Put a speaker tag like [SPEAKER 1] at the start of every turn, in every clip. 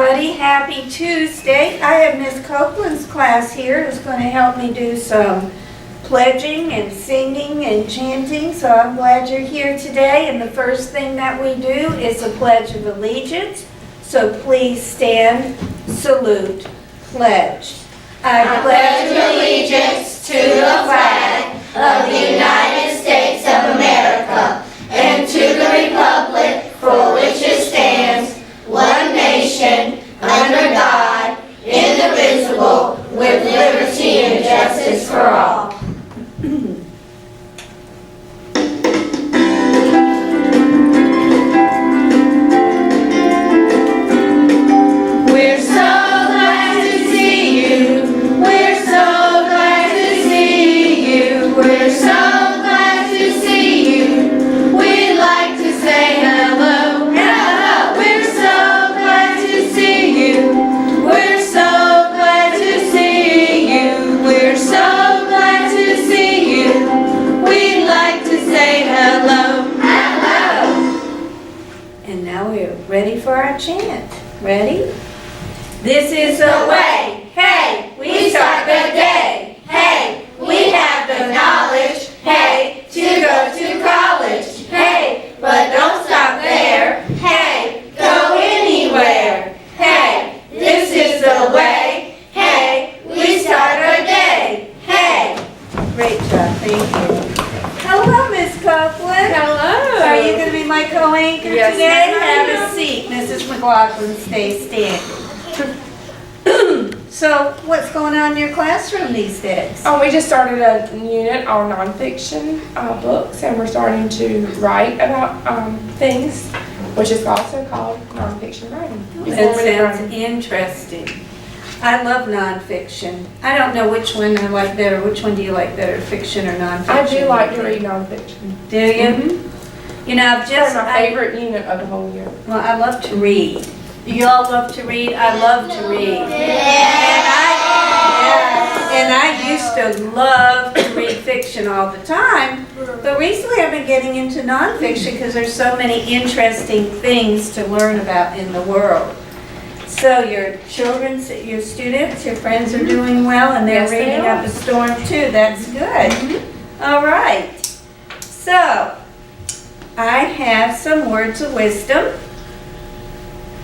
[SPEAKER 1] everybody. Happy Tuesday. I have Miss Copeland's class here who's going to help me do some pledging and singing and chanting. So I'm glad you're here today. And the first thing that we do is a Pledge of Allegiance. So please stand, salute, pledge.
[SPEAKER 2] I pledge allegiance to the flag of the United States of America and to the republic for which it stands, one nation, under God, indivisible, with liberty and justice for all. We're so glad to see you. We're so glad to see you. We're so glad to see you. We'd like to say hello. Hello. We're so glad to see you. We're so glad to see you. We're so glad to see you. We'd like to say hello. Hello.
[SPEAKER 1] And now we're ready for our chant. Ready? This is the way. Hey, we start the day. Hey, we have the knowledge. Hey, to go to college. Hey, but don't stop there. Hey, go anywhere. Hey, this is the way. Hey, we start our day. Hey. Great job, thank you. Hello, Miss Copeland.
[SPEAKER 3] Hello.
[SPEAKER 1] Are you going to be my co-anchor
[SPEAKER 3] Yes,
[SPEAKER 1] today?
[SPEAKER 3] ma'am.
[SPEAKER 1] Have a seat, Mrs. McLaughlin. Stay standing. So, what's going on in your classroom these days?
[SPEAKER 3] We just started a unit on nonfiction books, and we're starting to write about things, which is also called nonfiction writing.
[SPEAKER 1] That sounds interesting. I love nonfiction. I don't know which one I like better. Which one do you like better, fiction or nonfiction?
[SPEAKER 3] I do like to read nonfiction.
[SPEAKER 1] Do you?
[SPEAKER 3] Mm-hmm.
[SPEAKER 1] You know, I've just...
[SPEAKER 3] That's my favorite unit of the whole year.
[SPEAKER 1] Well, I love to read. Do you all love to read? I love to read. And I used to love to read fiction all the time, but recently I've been getting into nonfiction because there's so many interesting things to learn about in the world. So your children, your students, your friends are doing well and they're
[SPEAKER 3] Yes, they
[SPEAKER 1] reading
[SPEAKER 3] are.
[SPEAKER 1] up a storm too. That's good. All right. So I have some words of wisdom.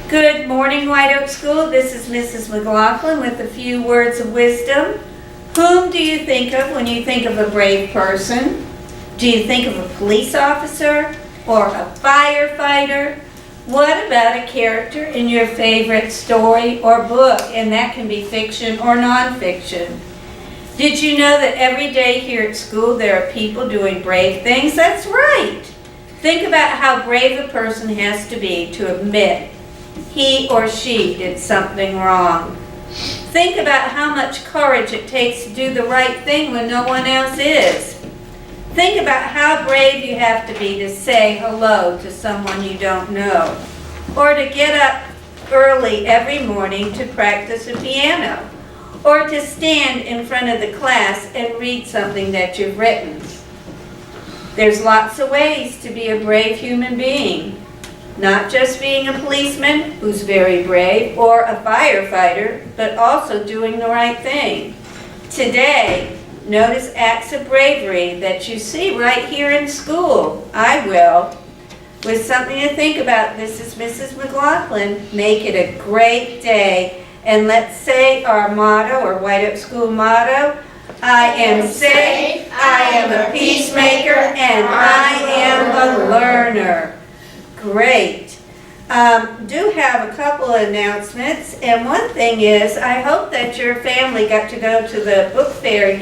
[SPEAKER 1] Good morning, White Oak School. This is Mrs. McLaughlin with a few words of wisdom. Whom do you think of when you think of a brave person? Do you think of a police officer or a firefighter? What about a character in your favorite story or book? And that can be fiction or nonfiction. Did you know that every day here at school there are people doing brave things? That's right. Think about how brave a person has to be to admit he or she did something wrong. Think about how much courage it takes to do the right thing when no one else is. Think about how brave you have to be to say hello to someone you don't know, or to get up early every morning to practice the piano, or to stand in front of the class and read something that you've written. There's lots of ways to be a brave human being. Not just being a policeman, who's very brave, or a firefighter, but also doing the right thing. Today, notice acts of bravery that you see right here in school. I will. With something to think about, this is Mrs. McLaughlin. Make it a great day. And let's say our motto, or White Oak School motto, I am safe, I am a peacemaker, and I am a learner. Great. Do have a couple of announcements, and one thing is I hope that your family got to go to the book fair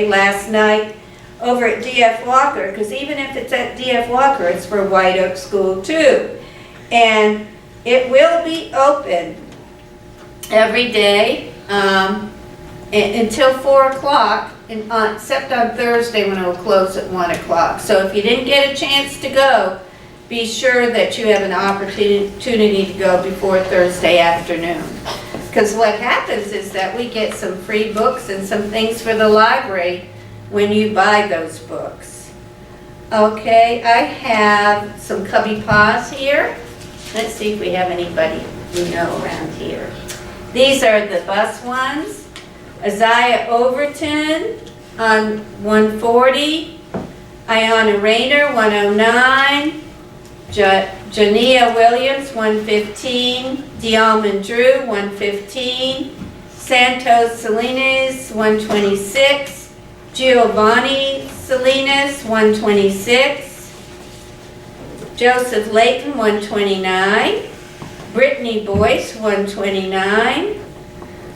[SPEAKER 1] last night over at D.F. Walker, because even if it's at D.F. Walker, it's for White Oak School too. And it will be open every day until 4 o'clock, except on Thursday when it will close at 1 o'clock. So if you didn't get a chance to go, be sure that you have an opportunity to go before Thursday afternoon. Because what happens is that we get some free books and some things for the library when you buy those books. Okay, I have some Cubbie Paws here. Let's see if we have anybody you know around here. These are the bus ones. Isaiah Overton on 140. Ayana Rayner, 109. Jania Williams, 115. Dialman Drew, 115. Santos Salinas, 126. Giovanni Salinas, 126. Joseph Layton, 129. Brittany Boyce, 129.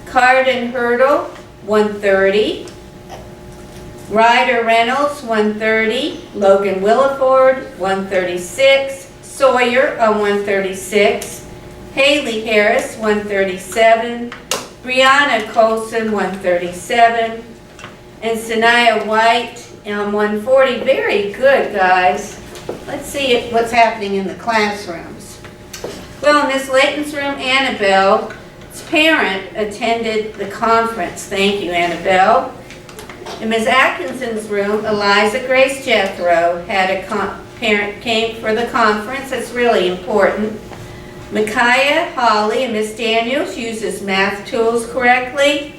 [SPEAKER 1] Carden Hurdle, 130. Ryder Reynolds, 130. Logan Williford, 136. Sawyer on 136. Haley Harris, 137. Brianna Colson, 137. And Sanaya White on 140. Very good, guys. Let's see what's happening in the classrooms. Well, in Miss Layton's room, Annabelle's parent attended the conference. Thank you, Annabelle. In Ms. Atkinson's room, Eliza Grace Jethro had a parent came for the conference. That's really important. Micaiah Holly and Ms. Daniels uses math tools correctly.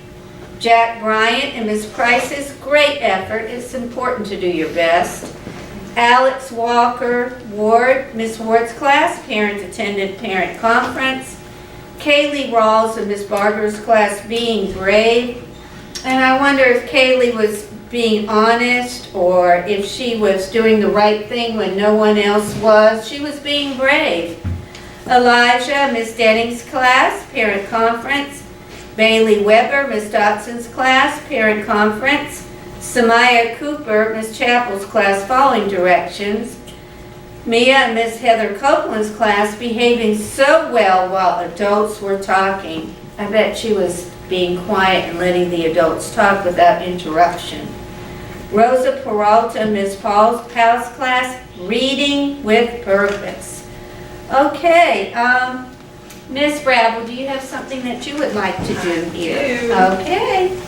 [SPEAKER 1] Jack Bryant and Ms. Price's great effort. It's important to do your best. Alex Walker Ward, Ms. Ward's class, parents attended parent conference. Kaylee Rawls and Ms. Barber's class, being brave. And I wonder if Kaylee was being honest or if she was doing the right thing when no one else was. She was being brave. Elijah, Ms. Denning's class, parent conference. Bailey Weber, Ms. Dotson's class, parent conference. Samaya Cooper, Ms. Chappell's class, following directions. Mia and Ms. Heather Copeland's class, behaving so well while adults were talking. I bet she was being quiet and letting the adults talk without interruption. Rosa Peralta, Ms. Powell's class, reading with purpose. Okay, Ms. Brabble, do you have something that you would like to do here? Okay.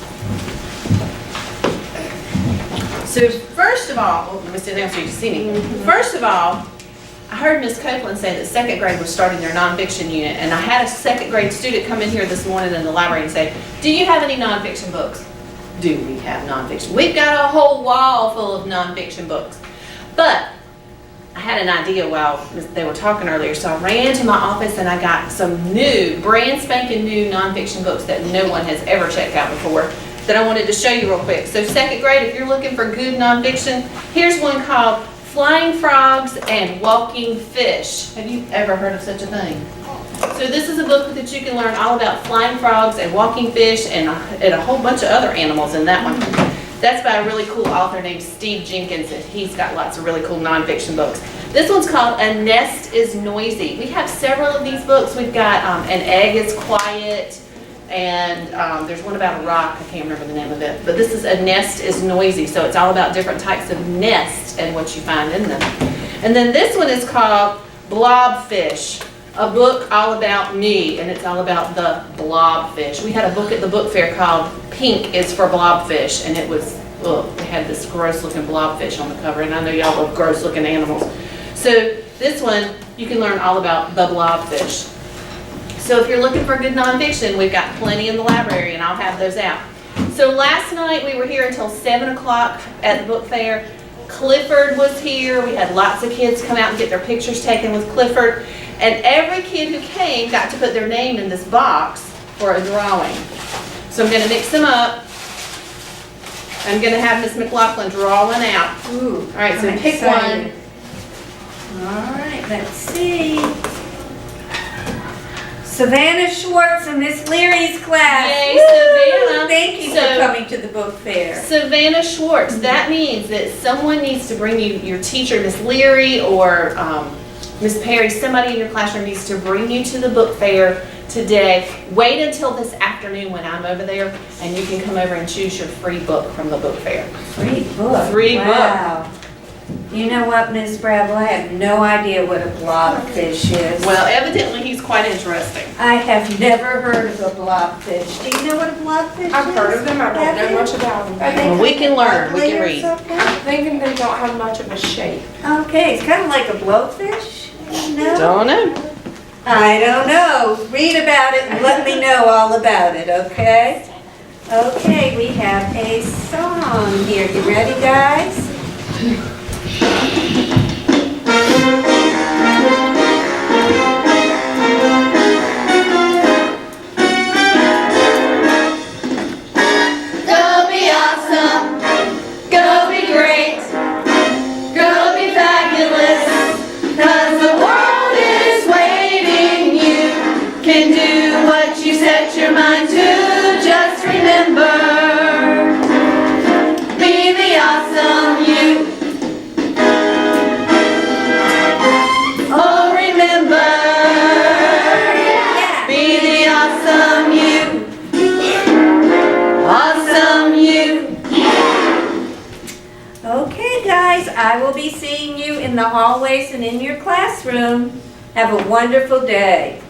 [SPEAKER 2] So first of all, well, Miss didn't answer you to see me. First of all, I heard Miss Copeland say that second grade was starting their nonfiction unit, and I had a second grade student come in here this morning in the library and say, "Do you have any nonfiction books?" Do we have nonfiction? We've got a whole wall full of nonfiction books. But I had an idea while they were talking earlier, so I ran to my office and I got some new, brand spanking new nonfiction books that no one has ever checked out before that I wanted to show you real quick. So second grade, if you're looking for good nonfiction, here's one called Flying Frogs and Walking Fish. Have you ever heard of such a thing? So this is a book that you can learn all about flying frogs and walking fish and a whole bunch of other animals in that one. That's by a really cool author named Steve Jenkins, and he's got lots of really cool nonfiction books. This one's called A Nest is Noisy. We have several of these books. We've got An Egg is Quiet, and there's one about a rock. I can't remember the name of it. But this is A Nest is Noisy, so it's all about different types of nests and what you find in them. And then this one is called Blobfish, a book all about me, and it's all about the blobfish. We had a book at the book fair called Pink is for Blobfish, and it was, they had this gross looking blobfish on the cover, and I know y'all love gross looking animals. So this one, you can learn all about the blobfish. So if you're looking for good nonfiction, we've got plenty in the library, and I'll have those out. So last night we were here until 7 o'clock at the book fair. Clifford was here. We had lots of kids come out and get their pictures taken with Clifford. And every kid who came got to put their name in this box for a drawing. So I'm going to mix them up. I'm going to have Miss McLaughlin draw one out.
[SPEAKER 1] Ooh,
[SPEAKER 2] all right, so
[SPEAKER 1] I'm
[SPEAKER 2] pick
[SPEAKER 1] excited.
[SPEAKER 2] one.
[SPEAKER 1] All right, let's see. Savannah Schwartz and Miss Leary's class.
[SPEAKER 2] Yay,
[SPEAKER 1] Woo!
[SPEAKER 2] Savannah.
[SPEAKER 1] Thank you for coming to the book fair.
[SPEAKER 2] Savannah Schwartz, that means that someone needs to bring you, your teacher, Miss Leary, or Miss Perry, somebody in your classroom needs to bring you to the book fair today. Wait until this afternoon when I'm over there, and you can come over and choose your free book from the book fair.
[SPEAKER 1] Free book.
[SPEAKER 2] Free book.
[SPEAKER 1] Wow. You know what, Ms. Brabble? I have no idea what a blobfish is.
[SPEAKER 2] Well, evidently he's quite interesting.
[SPEAKER 1] I have never heard of a blobfish. Do you know what a blobfish is?
[SPEAKER 3] I've heard of them, I don't know much about them.
[SPEAKER 1] Are they
[SPEAKER 2] Well, we can learn, we
[SPEAKER 1] ugly
[SPEAKER 2] can
[SPEAKER 1] or
[SPEAKER 2] read.
[SPEAKER 1] something?
[SPEAKER 3] I'm thinking they don't have much of a shape.
[SPEAKER 1] Okay, it's kind of like a blowfish. No?
[SPEAKER 2] Don't know.
[SPEAKER 1] I don't know. Read about it and let me know all about it, okay? Okay, we have a song here. You ready, guys?
[SPEAKER 2] Go be awesome, go be great, go be fabulous, 'cause the world is waiting. You can do what you set your mind to, just remember, be the awesome you. Oh, remember, be the awesome you. Awesome you.
[SPEAKER 1] Okay, guys, I will be seeing you in the hallways and in your classroom. Have a wonderful day.